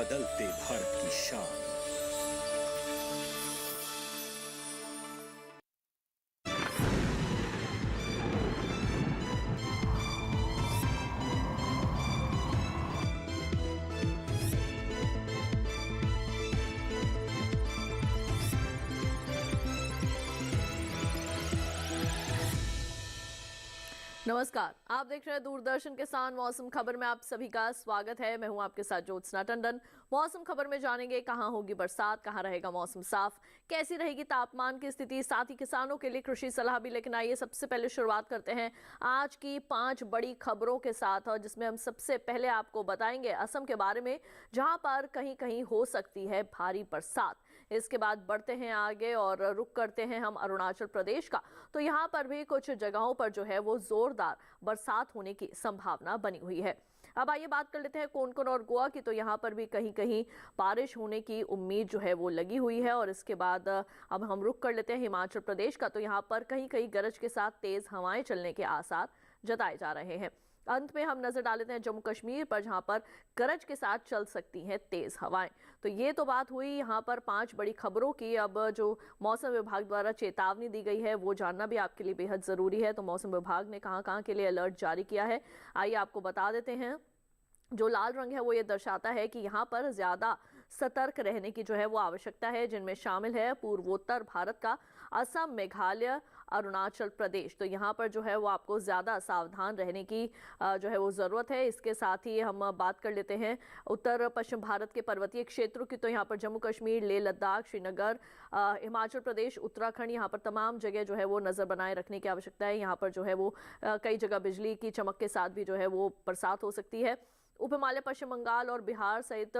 बदलते भारत की शान। नमस्कार, आप देख रहे हैं दूरदर्शन किसान मौसम खबर में आप सभी का स्वागत है। मैं हूं आपके साथ ज्योत्सना टंडन। मौसम खबर में जानेंगे कहां होगी बरसात, कहां रहेगा मौसम साफ, कैसी रहेगी तापमान की स्थिति, साथ ही किसानों के लिए कृषि सलाह भी। लेकिन आइए सबसे पहले शुरुआत करते हैं आज की 5 बड़ी खबरों के साथ, और जिसमें हम सबसे पहले आपको बताएंगे असम के बारे में, जहां पर कहीं कहीं हो सकती है भारी बरसात। इसके बाद बढ़ते हैं आगे और रुक करते हैं हम अरुणाचल प्रदेश का। तो यहाँ पर भी कुछ जगहों पर जो है वो जोरदार बरसात होने की संभावना बनी हुई है। अब आइए बात कर लेते हैं कोंकण और गोवा की। तो यहाँ पर भी कहीं कहीं बारिश होने की उम्मीद जो है वो लगी हुई है। और इसके बाद अब हम रुक कर लेते हैं हिमाचल प्रदेश का। तो यहाँ पर कहीं कहीं गरज के साथ तेज हवाएं चलने के आसार जताए जा रहे हैं। अंत में हम नजर डाल लेते हैं जम्मू कश्मीर पर, जहां पर गरज के साथ चल सकती हैं तेज हवाएं। तो ये तो बात हुई यहां पर 5 बड़ी खबरों की। अब जो मौसम विभाग द्वारा चेतावनी दी गई है वो जानना भी आपके लिए बेहद जरूरी है। तो मौसम विभाग ने कहां के लिए अलर्ट जारी किया है, आइए आपको बता देते हैं। जो लाल रंग है वो ये दर्शाता है कि यहाँ पर ज्यादा सतर्क रहने की जो है वो आवश्यकता है, जिनमें शामिल है पूर्वोत्तर भारत का असम, मेघालय, अरुणाचल प्रदेश। तो यहाँ पर जो है वो आपको ज्यादा सावधान रहने की जो है वो जरूरत है। इसके साथ ही हम बात कर लेते हैं उत्तर पश्चिम भारत के पर्वतीय क्षेत्रों की। तो यहाँ पर जम्मू कश्मीर, लेह लद्दाख, श्रीनगर, हिमाचल प्रदेश, उत्तराखंड, यहाँ पर तमाम जगह जो है वो नजर बनाए रखने की आवश्यकता है। यहाँ पर जो है वो कई जगह बिजली की चमक के साथ भी जो है वो बरसात हो सकती है। उप हिमालय, पश्चिम बंगाल और बिहार सहित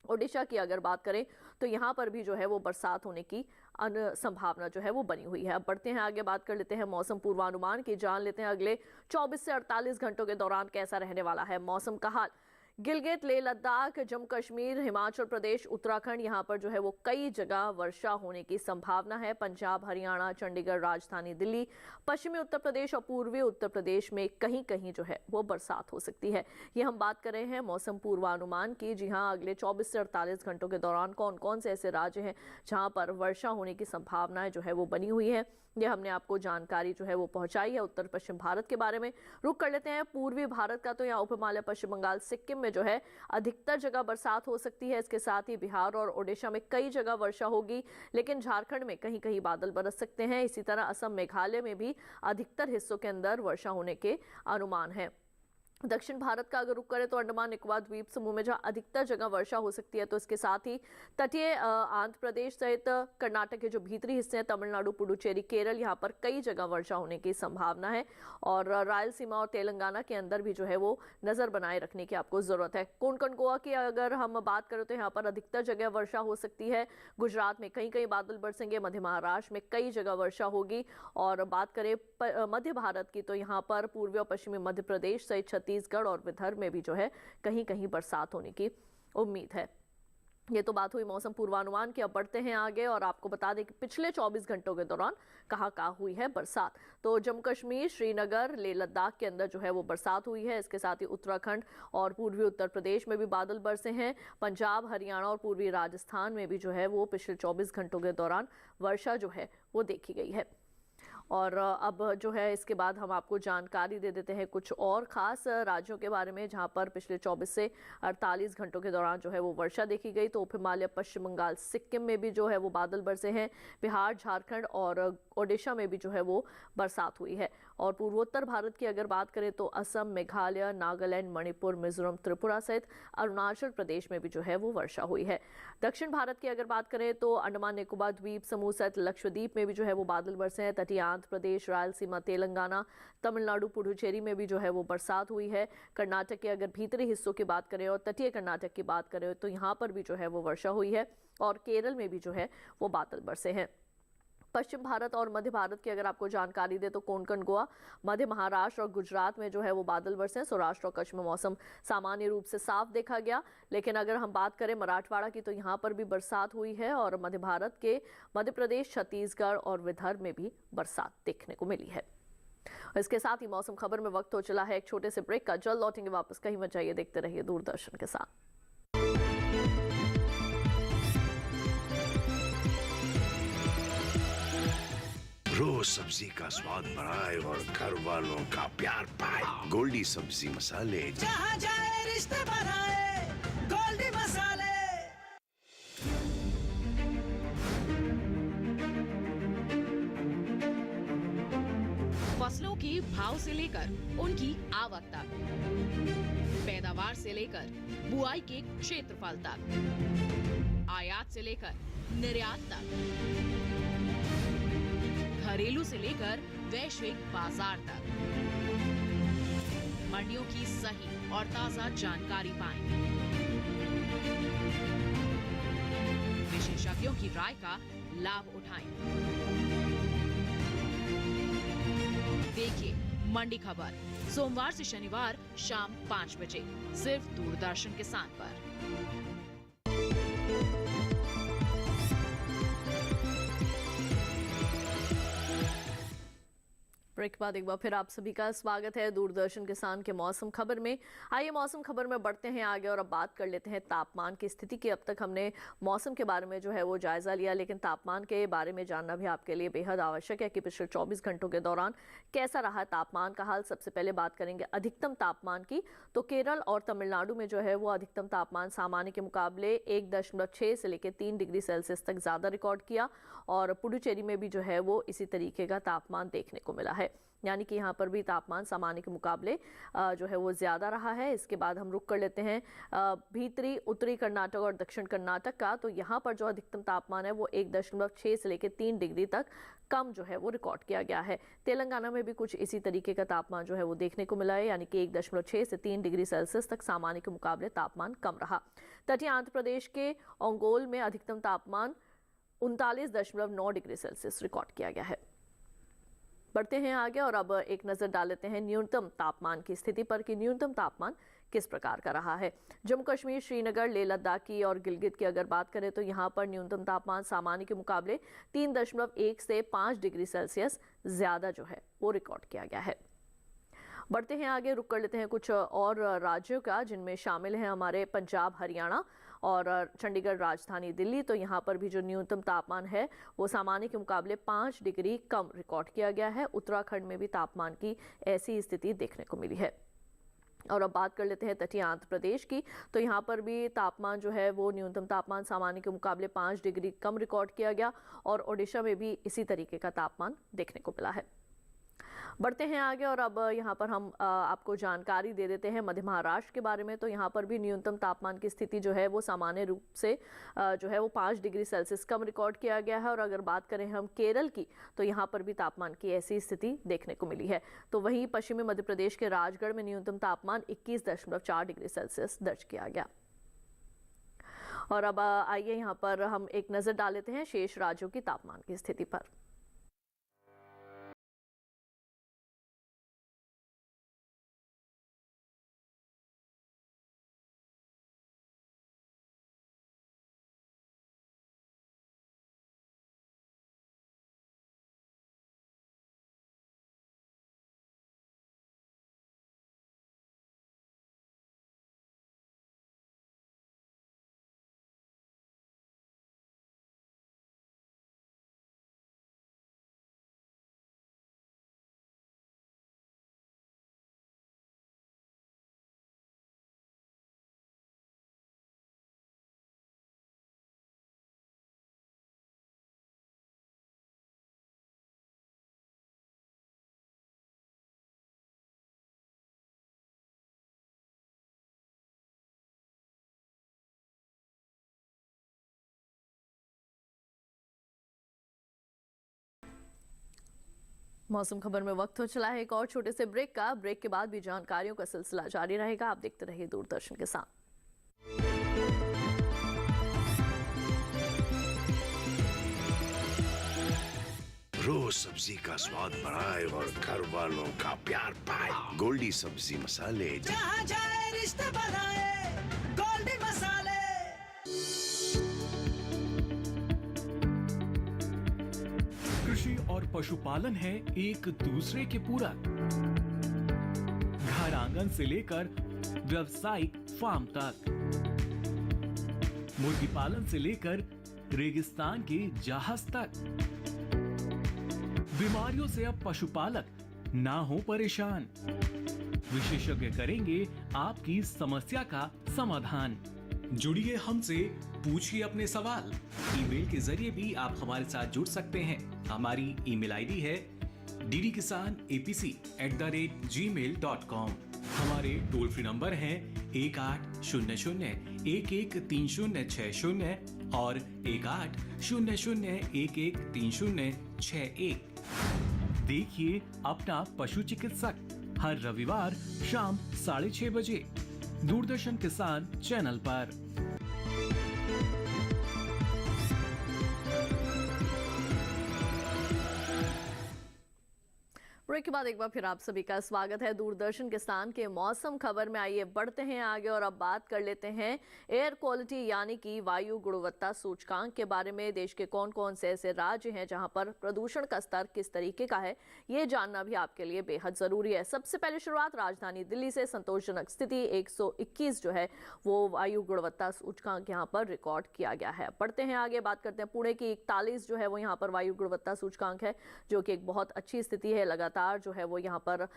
ओडिशा की अगर बात करें तो यहाँ पर भी जो है वो बरसात होने की संभावना जो है वो बनी हुई है। अब बढ़ते हैं आगे, बात कर लेते हैं मौसम पूर्वानुमान की। जान लेते हैं अगले 24 से 48 घंटों के दौरान कैसा रहने वाला है मौसम का हाल। गिलगित, लेह लद्दाख, जम्मू कश्मीर, हिमाचल प्रदेश, उत्तराखंड, यहाँ पर जो है वो कई जगह वर्षा होने की संभावना है। पंजाब, हरियाणा, चंडीगढ़, राजधानी दिल्ली, पश्चिमी उत्तर प्रदेश और पूर्वी उत्तर प्रदेश में कहीं कहीं जो है वो बरसात हो सकती है। ये हम बात कर रहे हैं मौसम पूर्वानुमान की। जी हाँ, अगले 24 से 48 घंटों के दौरान कौन कौन से ऐसे राज्य हैं जहाँ पर वर्षा होने की संभावनाएं जो है वो बनी हुई है, ये हमने आपको जानकारी जो है वो पहुंचाई है। उत्तर पश्चिम भारत के बारे में रुक कर लेते हैं पूर्वी भारत का। तो यहाँ उप हिमालय, पश्चिम बंगाल, सिक्किम में जो है अधिकतर जगह बरसात हो सकती है। इसके साथ ही बिहार और ओडिशा में कई जगह वर्षा होगी, लेकिन झारखंड में कहीं कहीं बादल बरस सकते हैं। इसी तरह असम, मेघालय में भी अधिकतर हिस्सों के अंदर वर्षा होने के अनुमान है। दक्षिण भारत का अगर रुख करें तो अंडमान निकोबार द्वीप समूह में जहां अधिकतर जगह वर्षा हो सकती है। तो इसके साथ ही तटीय आंध्र प्रदेश सहित कर्नाटक के जो भीतरी हिस्से हैं, तमिलनाडु, पुडुचेरी, केरल, यहाँ पर कई जगह वर्षा होने की संभावना है। और रायलसीमा और तेलंगाना के अंदर भी जो है वो नजर बनाए रखने की आपको जरूरत है। कोंकण, गोवा की अगर हम बात करें तो यहाँ पर अधिकतर जगह वर्षा हो सकती है। गुजरात में कहीं कहीं बादल बरसेंगे, मध्य महाराष्ट्र में कई जगह वर्षा होगी। और बात करें मध्य भारत की तो यहाँ पर पूर्वी और पश्चिमी मध्य प्रदेश सहित छत्तीसगढ़ और विदर्भ में भी जो है कहीं कहीं बरसात होने की उम्मीद है। ये तो बात हुई मौसम पूर्वानुमान की। अब बढ़ते हैं आगे और आपको बता दें कि पिछले 24 घंटों के दौरान कहाँ हुई है बरसात। तो जम्मू कश्मीर, श्रीनगर, लेह लद्दाख के अंदर जो है वो बरसात हुई है। इसके साथ ही उत्तराखंड और पूर्वी उत्तर प्रदेश में भी बादल बरसे हैं। पंजाब, हरियाणा और पूर्वी राजस्थान में भी जो है वो पिछले 24 घंटों के दौरान वर्षा जो है वो देखी गई है। और अब जो है इसके बाद हम आपको जानकारी दे देते हैं कुछ और खास राज्यों के बारे में जहां पर पिछले 24 से 48 घंटों के दौरान जो है वो वर्षा देखी गई। तो उप हिमालय, पश्चिम बंगाल, सिक्किम में भी जो है वो बादल बरसे हैं। बिहार, झारखंड और ओडिशा में भी जो है वो बरसात हुई है। और पूर्वोत्तर भारत की अगर बात करें तो असम, मेघालय, नागालैंड, मणिपुर, मिजोरम, त्रिपुरा सहित अरुणाचल प्रदेश में भी जो है वो वर्षा हुई है। दक्षिण भारत की अगर बात करें तो अंडमान निकोबार द्वीप समूह सहित लक्षद्वीप में भी जो है वो बादल बरसे हैं। तटीय आंध्र प्रदेश, रायलसीमा, तेलंगाना, तमिलनाडु, पुडुचेरी में भी जो है वो बरसात हुई है। कर्नाटक के अगर भीतरी हिस्सों की बात करें और तटीय कर्नाटक की बात करें तो यहाँ पर भी जो है वो वर्षा हुई है। और केरल में भी जो है वो बादल बरसे हैं। पश्चिम भारत और मध्य भारत की अगर आपको जानकारी दे तो कोंकण, गोवा, मध्य महाराष्ट्र और गुजरात में जो है वो बादल बरसे हैं। सौराष्ट्र और कच्छ में मौसम सामान्य रूप से साफ देखा गया। लेकिन अगर हम बात करें मराठवाड़ा की तो यहाँ पर भी बरसात हुई है। और मध्य भारत के मध्य प्रदेश, छत्तीसगढ़ और विदर्भ में भी बरसात देखने को मिली है। इसके साथ ही मौसम खबर में वक्त हो चला है एक छोटे से ब्रेक का। जल्द लौटेंगे वापस, कहीं मत जाइए, देखते रहिए दूरदर्शन के साथ। रोज सब्जी का स्वाद बढ़ाए और घर वालों का प्यार पाए। गोल्डी सब्जी मसाले। जहाँ जाए रिश्ते बनाए, गोल्डी मसाले। फसलों के भाव से लेकर उनकी आवक तक, पैदावार से लेकर बुआई के क्षेत्रफल तक, आयात से लेकर निर्यात तक, घरेलू से लेकर वैश्विक बाजार तक, मंडियों की सही और ताजा जानकारी पाएं। विशेषज्ञों की राय का लाभ उठाएं। देखिए मंडी खबर सोमवार से शनिवार शाम 5 बजे सिर्फ दूरदर्शन किसान पर। ब्रेक के बाद एक बार फिर आप सभी का स्वागत है दूरदर्शन किसान के मौसम खबर में। आइए मौसम खबर में बढ़ते हैं आगे और अब बात कर लेते हैं तापमान की स्थिति की। अब तक हमने मौसम के बारे में जो है वो जायजा लिया, लेकिन तापमान के बारे में जानना भी आपके लिए बेहद आवश्यक है कि पिछले 24 घंटों के दौरान कैसा रहा तापमान का हाल। सबसे पहले बात करेंगे अधिकतम तापमान की, तो केरल और तमिलनाडु में जो है वो अधिकतम तापमान सामान्य के मुकाबले 1.6 से लेकर 3 डिग्री सेल्सियस तक ज्यादा रिकॉर्ड किया और पुडुचेरी में भी जो है वो इसी तरीके का तापमान देखने को मिला है, यानी कि यहाँ पर भी तापमान सामान्य के मुकाबले जो है वो ज़्यादा रहा है। इसके बाद हम रुक कर लेते हैं भीतरी उत्तरी कर्नाटक और दक्षिण कर्नाटक का, तो यहाँ पर जो अधिकतम तापमान है वो 1.6 से लेकर 3 डिग्री तक कम जो है वो रिकॉर्ड किया गया है। तेलंगाना में भी कुछ इसी तरीके का तापमान जो है वो देखने को मिला है, यानी कि 1.6 से 3 डिग्री सेल्सियस तक सामान्य के मुकाबले तापमान कम रहा। तटीय आंध्र प्रदेश के ओंगोल में अधिकतम तापमान 39.9 डिग्री सेल्सियस रिकॉर्ड किया गया है। बढ़ते हैं आगे और अब एक नजर डाल लेते हैं न्यूनतम तापमान की स्थिति पर कि न्यूनतम तापमान किस प्रकार का रहा है। जम्मू कश्मीर, श्रीनगर, लेह लद्दाख की और गिलगित की अगर बात करें तो यहाँ पर न्यूनतम तापमान सामान्य के मुकाबले 3.1 से 5 डिग्री सेल्सियस ज्यादा जो है वो रिकॉर्ड किया गया है। बढ़ते हैं आगे, रुक कर लेते हैं कुछ और राज्यों का, जिनमें शामिल हैं हमारे पंजाब, हरियाणा और चंडीगढ़, राजधानी दिल्ली। तो यहाँ पर भी जो न्यूनतम तापमान है वो सामान्य के मुकाबले 5 डिग्री कम रिकॉर्ड किया गया है। उत्तराखंड में भी तापमान की ऐसी स्थिति देखने को मिली है। और अब बात कर लेते हैं तटीय आंध्र प्रदेश की, तो यहाँ पर भी तापमान जो है वो न्यूनतम तापमान सामान्य के मुकाबले 5 डिग्री कम रिकॉर्ड किया गया और ओडिशा में भी इसी तरीके का तापमान देखने को मिला है। बढ़ते हैं आगे और अब यहाँ पर हम आपको जानकारी दे देते हैं मध्य महाराष्ट्र के बारे में। तो यहाँ पर भी न्यूनतम तापमान की स्थिति जो है वो सामान्य रूप से जो है वो 5 डिग्री सेल्सियस कम रिकॉर्ड किया गया है। और अगर बात करें हम केरल की, तो यहाँ पर भी तापमान की ऐसी स्थिति देखने को मिली है। तो वहीं पश्चिमी मध्य प्रदेश के राजगढ़ में न्यूनतम तापमान 21.4 डिग्री सेल्सियस दर्ज किया गया। और अब आइए यहाँ पर हम एक नजर डाल लेते हैं शेष राज्यों की तापमान की स्थिति पर। मौसम खबर में वक्त हो चला है एक और छोटे से ब्रेक का। ब्रेक के बाद भी जानकारियों का सिलसिला जारी रहेगा। आप देखते रहिए दूरदर्शन के साथ। रोज सब्जी का स्वाद बढ़ाए और घर वालों का प्यार पाए। गोल्डी सब्जी मसाले। जहाँ जाए रिश्ते बनाए, गोल्डी मसाले। कृषि और पशुपालन है एक दूसरे के पूरक। घर आंगन से लेकर व्यावसायिक फार्म तक, मुर्गी पालन से लेकर रेगिस्तान के जहाज तक, बीमारियों से अब पशुपालक ना हो परेशान। विशेषज्ञ करेंगे आपकी समस्या का समाधान। जुड़िए हमसे, पूछिए अपने सवाल। ईमेल के जरिए भी आप हमारे साथ जुड़ सकते हैं। हमारी ईमेल आईडी है ddkisanapc@gmail.com। हमारे टोल फ्री नंबर हैं 1800-113060 और 1800-113061। देखिए अपना पशु चिकित्सक हर रविवार शाम 6:30 बजे दूरदर्शन किसान चैनल पर। ब्रेक के बाद एक बार फिर आप सभी का स्वागत है दूरदर्शन किसान के मौसम खबर में। आइए बढ़ते हैं आगे और अब बात कर लेते हैं एयर क्वालिटी यानी कि वायु गुणवत्ता सूचकांक के बारे में। देश के कौन कौन से ऐसे राज्य हैं जहां पर प्रदूषण का स्तर किस तरीके का है, ये जानना भी आपके लिए बेहद जरूरी है। सबसे पहले शुरुआत राजधानी दिल्ली से। संतोषजनक स्थिति 121 जो है वो वायु गुणवत्ता सूचकांक यहाँ पर रिकॉर्ड किया गया है। बढ़ते हैं आगे, बात करते हैं पुणे की 41 जो है वो यहाँ पर वायु गुणवत्ता सूचकांक है, जो कि एक बहुत अच्छी स्थिति है। लगातार जो है वो यहाँ पर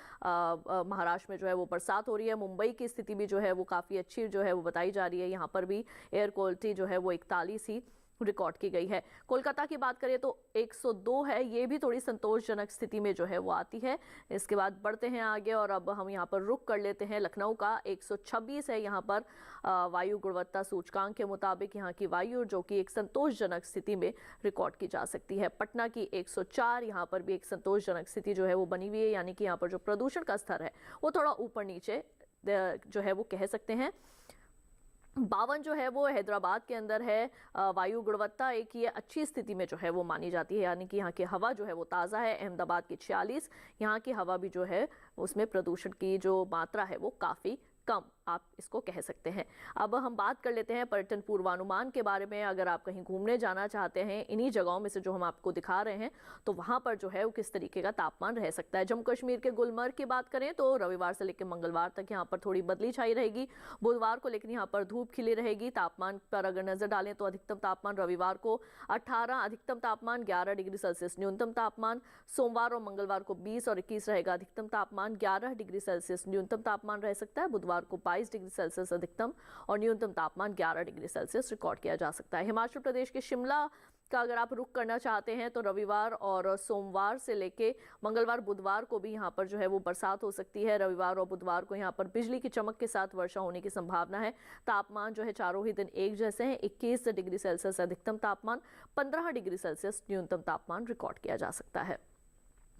महाराष्ट्र में जो है वो बरसात हो रही है। मुंबई की स्थिति भी जो है वो काफ़ी अच्छी जो है वो बताई जा रही है। यहाँ पर भी एयर क्वालिटी जो है वो 41 ही रिकॉर्ड की गई है। कोलकाता की बात करें तो 102 है, ये भी थोड़ी संतोषजनक स्थिति में जो है वो आती है। इसके बाद बढ़ते हैं आगे और अब हम यहाँ पर रुक कर लेते हैं। लखनऊ का 126 है यहाँ पर वायु गुणवत्ता सूचकांक के मुताबिक यहाँ की वायु, जो कि एक संतोषजनक स्थिति में रिकॉर्ड की जा सकती है। पटना की 104 यहाँ पर भी एक संतोषजनक स्थिति जो है वो बनी हुई है, यानी कि यहाँ पर जो प्रदूषण का स्तर है वो थोड़ा ऊपर नीचे जो है वो कह सकते हैं। 52 जो है वो हैदराबाद के अंदर है। वायु गुणवत्ता एक ये अच्छी स्थिति में जो है वो मानी जाती है, यानी कि यहाँ की हवा जो है वो ताज़ा है। अहमदाबाद की 46 यहाँ की हवा भी जो है उसमें प्रदूषण की जो मात्रा है वो काफ़ी कम, आप इसको कह सकते हैं। अब हम बात कर लेते हैं पर्यटन पूर्वानुमान के बारे में। अगर आप कहीं घूमने जाना चाहते हैं इन्हीं जगहों में से जो हम आपको दिखा रहे हैं, तो वहां पर जो है वो किस तरीके का तापमान रह सकता है। जम्मू कश्मीर के गुलमर्ग की बात करें तो रविवार से लेकर मंगलवार तक यहाँ पर थोड़ी बदली छाई रहेगी। बुधवार को लेकिन यहाँ पर धूप खिली रहेगी। तापमान पर अगर नजर डालें तो अधिकतम तापमान रविवार को 18, अधिकतम तापमान 11 डिग्री सेल्सियस न्यूनतम तापमान। सोमवार और मंगलवार को 20 और 21 रहेगा अधिकतम तापमान। 11 डिग्री सेल्सियस न्यूनतम तापमान रह सकता है। बुधवार को 22 डिग्री सेल्सियस अधिकतम और न्यूनतम तापमान 11 डिग्री सेल्सियस रिकॉर्ड किया जा सकता है। हिमाचल प्रदेश के शिमला का अगर आप रुख करना चाहते हैं तो रविवार और सोमवार से लेके मंगलवार बुधवार को भी यहाँ पर जो है वो बरसात हो सकती है। रविवार और बुधवार को यहाँ पर बिजली की चमक के साथ वर्षा होने की संभावना है। तापमान जो है चारों ही दिन एक जैसे हैं। 21 डिग्री सेल्सियस अधिकतम तापमान, 15 डिग्री सेल्सियस न्यूनतम तापमान रिकॉर्ड किया जा सकता है।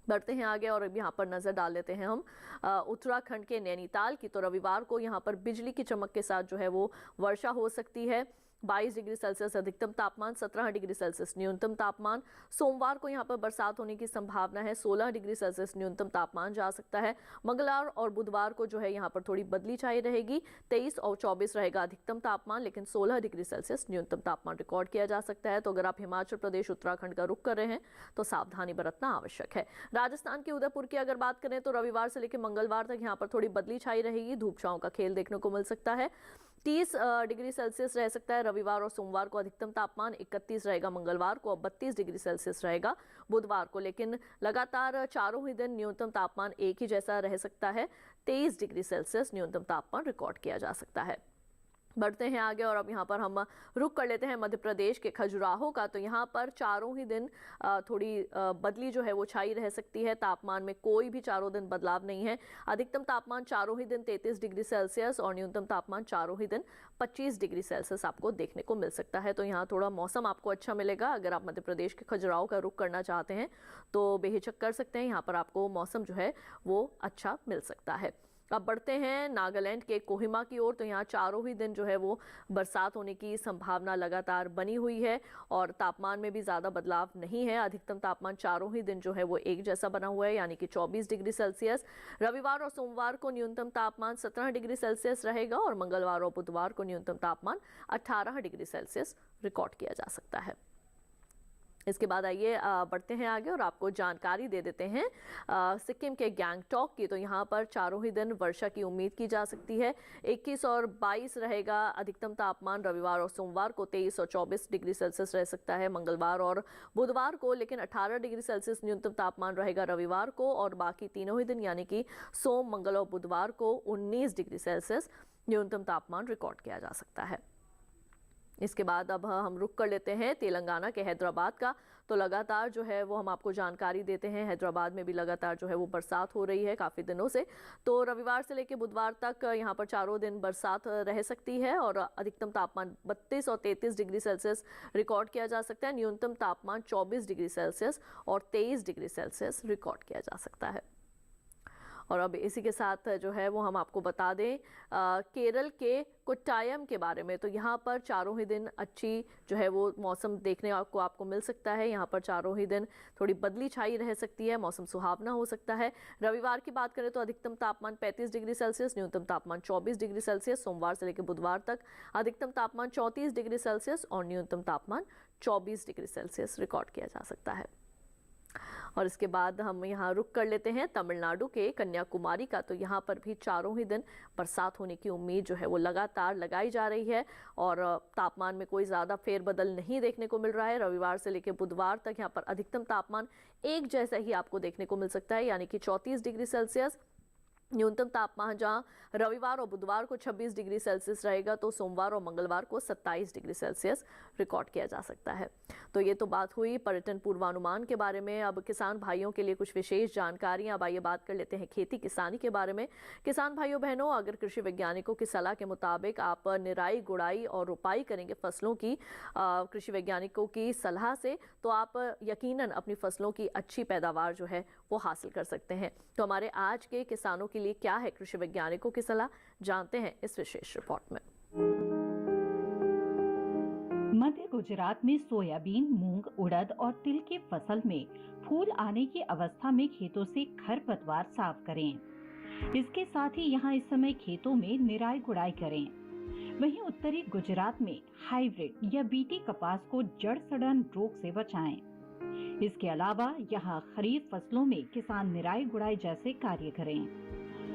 बढ़ते हैं आगे और अब यहाँ पर नजर डाल लेते हैं हम उत्तराखंड के नैनीताल की। तो रविवार को यहाँ पर बिजली की चमक के साथ जो है वो वर्षा हो सकती है। 22 डिग्री सेल्सियस अधिकतम तापमान, 17 डिग्री सेल्सियस न्यूनतम तापमान। सोमवार को यहाँ पर बरसात होने की संभावना है। 16 डिग्री सेल्सियस न्यूनतम तापमान जा सकता है। मंगलवार और बुधवार को जो है यहाँ पर थोड़ी बदली छाई रहेगी। 23 और 24 रहेगा अधिकतम तापमान, लेकिन 16 डिग्री सेल्सियस न्यूनतम तापमान रिकॉर्ड किया जा सकता है। तो अगर आप हिमाचल प्रदेश उत्तराखंड का रुख कर रहे हैं तो सावधानी बरतना आवश्यक है। राजस्थान के उदयपुर की अगर बात करें तो रविवार से लेकर मंगलवार तक यहाँ पर थोड़ी बदली छाई रहेगी। धूप छांव का खेल देखने को मिल सकता है। 30 डिग्री सेल्सियस रह सकता है रविवार और सोमवार को अधिकतम तापमान। 31 रहेगा मंगलवार को, 32 डिग्री सेल्सियस रहेगा बुधवार को। लेकिन लगातार चारों ही दिन न्यूनतम तापमान एक ही जैसा रह सकता है। 23 डिग्री सेल्सियस न्यूनतम तापमान रिकॉर्ड किया जा सकता है। बढ़ते हैं आगे और अब यहाँ पर हम रुक कर लेते हैं मध्य प्रदेश के खजुराहो का। तो यहाँ पर चारों ही दिन थोड़ी बदली जो है वो छाई रह सकती है। तापमान में कोई भी चारों दिन बदलाव नहीं है। अधिकतम तापमान चारों ही दिन 33 डिग्री सेल्सियस और न्यूनतम तापमान चारों ही दिन 25 डिग्री सेल्सियस आपको देखने को मिल सकता है। तो यहाँ थोड़ा मौसम आपको अच्छा मिलेगा। अगर आप मध्य प्रदेश के खजुराहो का रुख करना चाहते हैं तो बेहिचक कर सकते हैं। यहाँ पर आपको मौसम जो है वो अच्छा मिल सकता है। अब बढ़ते हैं नागालैंड के कोहिमा की ओर। तो यहाँ चारों ही दिन जो है वो बरसात होने की संभावना लगातार बनी हुई है और तापमान में भी ज़्यादा बदलाव नहीं है। अधिकतम तापमान चारों ही दिन जो है वो एक जैसा बना हुआ है, यानी कि 24 डिग्री सेल्सियस। रविवार और सोमवार को न्यूनतम तापमान 17 डिग्री सेल्सियस रहेगा और मंगलवार और बुधवार को न्यूनतम तापमान 18 डिग्री सेल्सियस रिकॉर्ड किया जा सकता है। इसके बाद आइए बढ़ते हैं आगे और आपको जानकारी दे देते हैं सिक्किम के गैंगटॉक की। तो यहाँ पर चारों ही दिन वर्षा की उम्मीद की जा सकती है। 21 और 22 रहेगा अधिकतम तापमान। रविवार और सोमवार को 23 और 24 डिग्री सेल्सियस रह सकता है मंगलवार और बुधवार को, लेकिन 18 डिग्री सेल्सियस न्यूनतम तापमान रहेगा रविवार को, और बाकी तीनों ही दिन यानी कि सोम, मंगल और बुधवार को 19 डिग्री सेल्सियस न्यूनतम तापमान रिकॉर्ड किया जा सकता है। इसके बाद अब हम रुक कर लेते हैं तेलंगाना के हैदराबाद का। तो लगातार जो है वो हम आपको जानकारी देते हैं, हैदराबाद में भी लगातार जो है वो बरसात हो रही है काफ़ी दिनों से। तो रविवार से लेकर बुधवार तक यहाँ पर चारों दिन बरसात रह सकती है और अधिकतम तापमान 32 और 33 डिग्री सेल्सियस रिकॉर्ड किया जा सकता है। न्यूनतम तापमान 24 डिग्री सेल्सियस और 23 डिग्री सेल्सियस रिकॉर्ड किया जा सकता है। और अब इसी के साथ जो है वो हम आपको बता दें केरल के कोट्टायम के बारे में। तो यहाँ पर चारों ही दिन अच्छी जो है वो मौसम देखने को आपको मिल सकता है। यहाँ पर चारों ही दिन थोड़ी बदली छाई रह सकती है, मौसम सुहावना हो सकता है। रविवार की बात करें तो अधिकतम तापमान 35 डिग्री सेल्सियस, न्यूनतम तापमान 24 डिग्री सेल्सियस। सोमवार से लेकर बुधवार तक अधिकतम तापमान 34 डिग्री सेल्सियस और न्यूनतम तापमान 24 डिग्री सेल्सियस रिकॉर्ड किया जा सकता है। और इसके बाद हम यहाँ रुक कर लेते हैं तमिलनाडु के कन्याकुमारी का। तो यहाँ पर भी चारों ही दिन बरसात होने की उम्मीद जो है वो लगातार लगाई जा रही है और तापमान में कोई ज़्यादा फेरबदल नहीं देखने को मिल रहा है। रविवार से लेकर बुधवार तक यहाँ पर अधिकतम तापमान एक जैसा ही आपको देखने को मिल सकता है, यानी कि 34 डिग्री सेल्सियस। न्यूनतम तापमान जहां रविवार और बुधवार को 26 डिग्री सेल्सियस रहेगा, तो सोमवार और मंगलवार को 27 डिग्री सेल्सियस रिकॉर्ड किया जा सकता है। तो ये तो बात हुई पर्यटन पूर्वानुमान के बारे में। अब किसान भाइयों के लिए कुछ विशेष जानकारियां। अब आइए बात कर लेते हैं खेती किसानी के बारे में। किसान भाइयों बहनों, अगर कृषि वैज्ञानिकों की सलाह के मुताबिक आप निराई, गुड़ाई और रुपाई करेंगे फसलों की कृषि वैज्ञानिकों की सलाह से, तो आप यकीनन अपनी फसलों की अच्छी पैदावार जो है वो हासिल कर सकते हैं। तो हमारे आज के किसानों के लिए क्या है कृषि वैज्ञानिकों की सलाह, जानते हैं इस विशेष रिपोर्ट में। मध्य गुजरात में सोयाबीन, मूंग, उड़द और तिल की फसल में फूल आने की अवस्था में खेतों से खरपतवार साफ करें। इसके साथ ही यहाँ इस समय खेतों में निराई गुड़ाई करें। वहीं उत्तरी गुजरात में हाइब्रिड या बीटी कपास को जड़ सड़न रोग से बचाएं। इसके अलावा यहाँ खरीफ फसलों में किसान निराई गुड़ाई जैसे कार्य करें।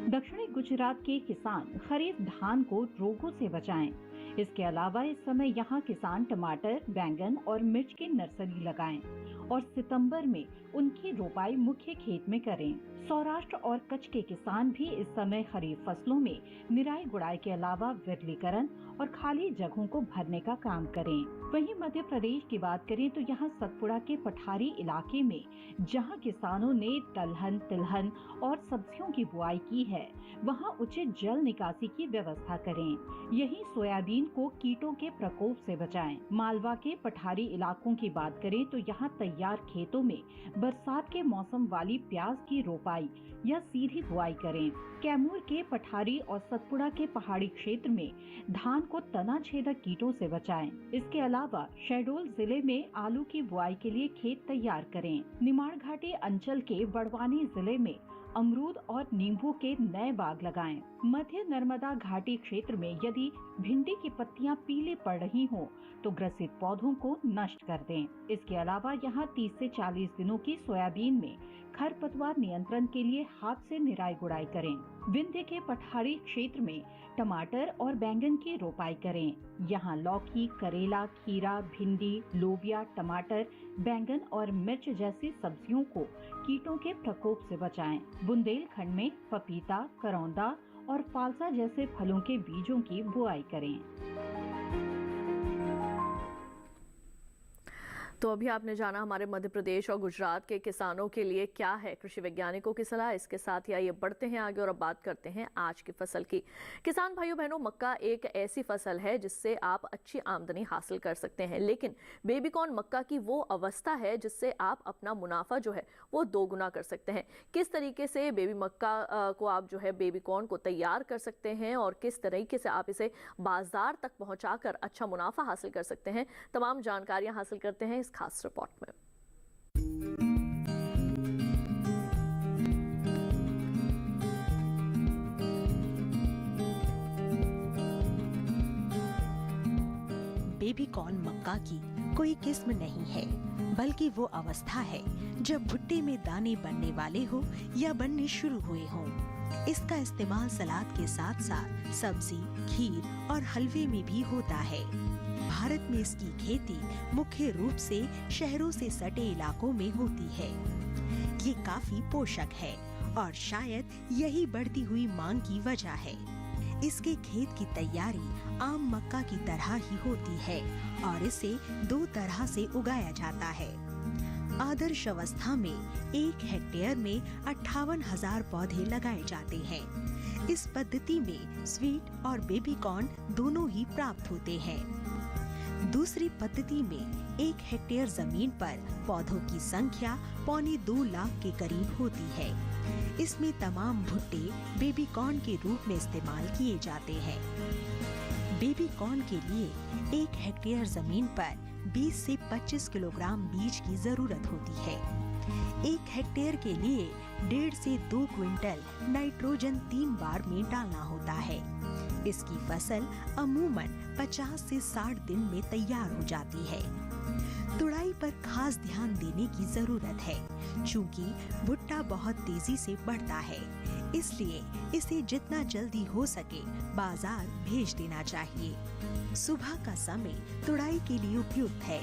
दक्षिणी गुजरात के किसान खरीफ धान को रोगों से बचाएं। इसके अलावा इस समय यहाँ किसान टमाटर, बैंगन और मिर्च की नर्सरी लगाएं और सितंबर में उनकी रोपाई मुख्य खेत में करें। सौराष्ट्र और कच्छ के किसान भी इस समय खरीफ फसलों में निराई गुड़ाई के अलावा विरलीकरण और खाली जगहों को भरने का काम करें। वहीं मध्य प्रदेश की बात करें तो यहाँ सतपुड़ा के पठारी इलाके में जहाँ किसानों ने दलहन, तिलहन और सब्जियों की बुआई की है, वहाँ उचित जल निकासी की व्यवस्था करें। यहीं सोयाबीन को कीटों के प्रकोप से बचाएं। मालवा के पठारी इलाकों की बात करें तो यहाँ तैयार खेतों में बरसात के मौसम वाली प्याज की रोपाई या सीधी बुआई करें। कैमूर के पठारी और सतपुड़ा के पहाड़ी क्षेत्र में धान को तना छेदक कीटों से बचाएं। इसके अलावा शहडोल जिले में आलू की बुआई के लिए खेत तैयार करें। निमाड़ घाटी अंचल के बड़वानी जिले में अमरूद और नींबू के नए बाग लगाएं। मध्य नर्मदा घाटी क्षेत्र में यदि भिंडी की पत्तियां पीली पड़ रही हों तो ग्रसित पौधों को नष्ट कर दें। इसके अलावा यहाँ 30 से 40 दिनों की सोयाबीन में खरपतवार नियंत्रण के लिए हाथ से निराई गुड़ाई करें। विंध्य के पठारी क्षेत्र में टमाटर और बैंगन की रोपाई करें। यहाँ लौकी, करेला, खीरा, भिंडी, लोबिया, टमाटर, बैंगन और मिर्च जैसी सब्जियों को कीटों के प्रकोप से बचाएं। बुंदेलखंड में पपीता, करौंदा और फालसा जैसे फलों के बीजों की बुआई करें। तो अभी आपने जाना हमारे मध्य प्रदेश और गुजरात के किसानों के लिए क्या है कृषि वैज्ञानिकों की सलाह। इसके साथ ही आइए बढ़ते हैं आगे और अब बात करते हैं आज की फसल की। किसान भाइयों बहनों, मक्का एक ऐसी फसल है जिससे आप अच्छी आमदनी हासिल कर सकते हैं, लेकिन बेबी कॉर्न मक्का की वो अवस्था है जिससे आप अपना मुनाफा जो है वो दोगुना कर सकते हैं। किस तरीके से बेबी मक्का को आप जो है बेबी कॉर्न को तैयार कर सकते हैं और किस तरीके से आप इसे बाजार तक पहुंचाकर अच्छा मुनाफा हासिल कर सकते हैं, तमाम जानकारियां हासिल करते हैं इस खास रिपोर्ट में। बेबी कॉर्न मक्का की कोई किस्म नहीं है, बल्कि वो अवस्था है जब भुट्टे में दाने बनने वाले हो या बनने शुरू हुए हों। इसका इस्तेमाल सलाद के साथ साथ सब्जी, खीर और हलवे में भी होता है। भारत में इसकी खेती मुख्य रूप से शहरों से सटे इलाकों में होती है। ये काफी पोषक है और शायद यही बढ़ती हुई मांग की वजह है। इसके खेत की तैयारी आम मक्का की तरह ही होती है और इसे 2 तरह से उगाया जाता है। आदर्श अवस्था में 1 हेक्टेयर में 58,000 पौधे लगाए जाते हैं। इस पद्धति में स्वीट और बेबी कॉर्न दोनों ही प्राप्त होते हैं। दूसरी पद्धति में 1 हेक्टेयर जमीन पर पौधों की संख्या 1.25 लाख के करीब होती है। इसमें तमाम भुट्टे बेबी कॉर्न के रूप में इस्तेमाल किए जाते हैं। बेबी कॉर्न के लिए 1 हेक्टेयर जमीन पर 20 से 25 किलोग्राम बीज की जरूरत होती है। 1 हेक्टेयर के लिए 1.5 से 2 क्विंटल नाइट्रोजन 3 बार में डालना होता है। इसकी फसल अमूमन 50 से 60 दिन में तैयार हो जाती है। तुड़ाई पर खास ध्यान देने की जरूरत है, चूंकि भुट्टा बहुत तेजी से बढ़ता है, इसलिए इसे जितना जल्दी हो सके बाजार भेज देना चाहिए। सुबह का समय तुड़ाई के लिए उपयुक्त है।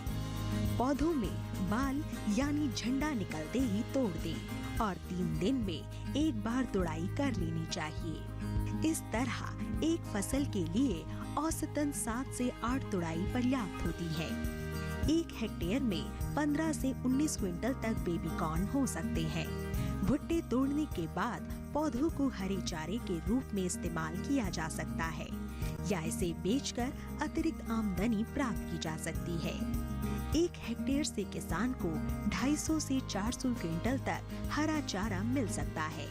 पौधों में बाल यानी झंडा निकलते ही तोड़ दें और 3 दिन में 1 बार तुड़ाई कर लेनी चाहिए। इस तरह एक फसल के लिए औसतन 7 से 8 तुड़ाई पर्याप्त होती है। 1 हेक्टेयर में 15 से 19 क्विंटल तक बेबी कॉर्न हो सकते हैं। भुट्टे तोड़ने के बाद पौधों को हरे चारे के रूप में इस्तेमाल किया जा सकता है या इसे बेचकर अतिरिक्त आमदनी प्राप्त की जा सकती है। 1 हेक्टेयर से किसान को 250 से 400 क्विंटल तक हरा चारा मिल सकता है।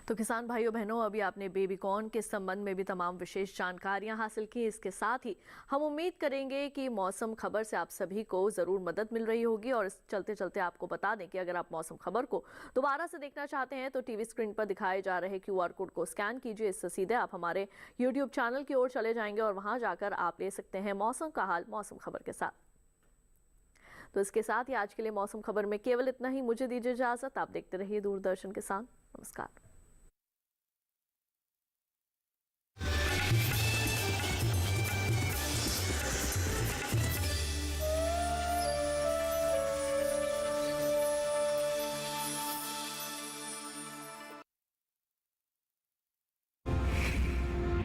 तो किसान भाइयों बहनों, अभी आपने बेबी कॉर्न के संबंध में भी तमाम विशेष जानकारियां हासिल की। इसके साथ ही हम उम्मीद करेंगे कि मौसम खबर से आप सभी को ज़रूर मदद मिल रही होगी। और चलते चलते आपको बता दें कि अगर आप मौसम खबर को दोबारा से देखना चाहते हैं तो टीवी स्क्रीन पर दिखाए जा रहे QR कोड को स्कैन कीजिए। इससे सीधे आप हमारे YouTube चैनल की ओर चले जाएंगे और वहाँ जाकर आप ले सकते हैं मौसम का हाल मौसम खबर के साथ। तो इसके साथ ही आज के लिए मौसम खबर में केवल इतना ही। मुझे दीजिए इजाज़त। आप देखते रहिए दूरदर्शन किसान। नमस्कार।